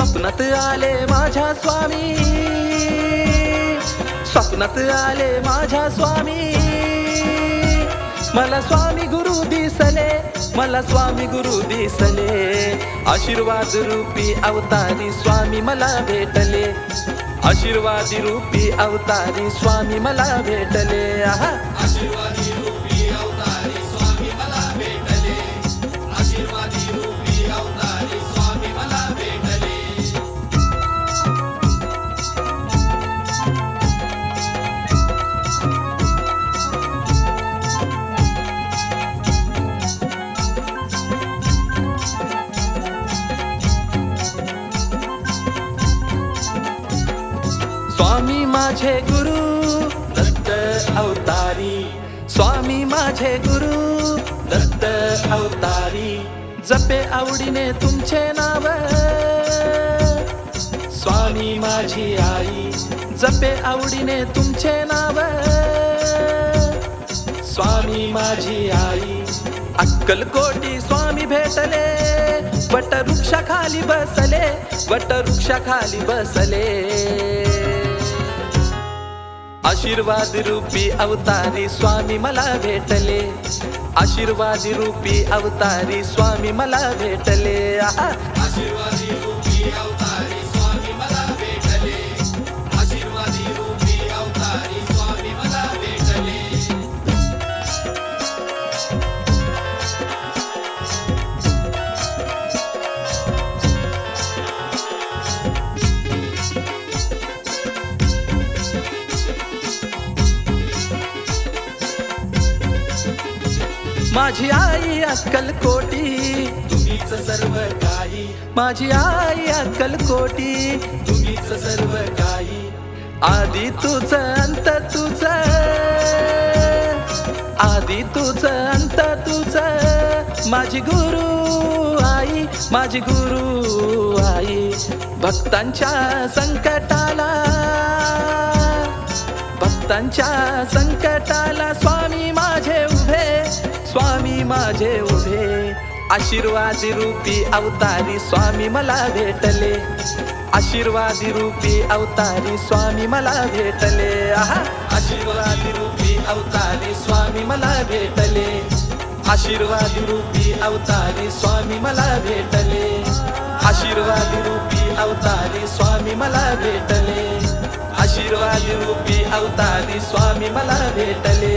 स्वप्नात आले माझ्या स्वामी, स्वप्नात आले माझ्या स्वामी, मला स्वामी गुरु दिसले, मला स्वामी गुरु दिसले, आशीर्वाद रूपी अवतारी स्वामी मला भेटले, आशीर्वादी रूपी अवतारी स्वामी मला भेटले, आशीर्वादी रूपी अवतारी स्वामी मला भेटले, आशीर्वादी रूपी अवतारी स्वामी मला भेटले. स्वामी माझे गुरु दत्त अवतारी, स्वामी माझे गुरु दत्त अवतारी, जपे आवडीने तुमचे नाव, स्वामी माझी आई, जपे आवडीने तुमचे नाव, स्वामी माझी आई. अक्कलकोटी स्वामी भेटले, वटवृक्षाखाली बसले, वटवृक्षाखाली बसले, आशीर्वाद रूपी अवतारी स्वामी मला भेटले, आशीर्वादी रूपी अवतारी स्वामी मला भेटले, आशीर्वादी रूपी अवतारी स्वामी मला भेटले, आशीर्वादी रूपी अवतारी स्वामी मला भेटले. माझी आई अक्कलकोटी, तुम्हीच सर्व काही, माझी आई अक्कलकोटी, तुम्हीच सर्व काही, आधी तुझ अंत तुझ, आधी तुझ अंत तुझ, माझी गुरु आई, माझी गुरु आई, भक्तांच्या संकटाला, भक्तांच्या संकटाला स्वामी माझे उभे, स्वामी माझे उभे, आशीर्वादी रूपी अवतारी स्वामी मला भेटले, आशीर्वादी रूपी अवतारी स्वामी मला भेटले, आशीर्वादी रूपी अवतारी स्वामी मला भेटले, आशीर्वादी रूपी अवतारी स्वामी मला भेटले, आशीर्वादी रूपी अवतारी स्वामी मला भेटले, आशीर्वादी रूपी अवतारी स्वामी मला भेटले.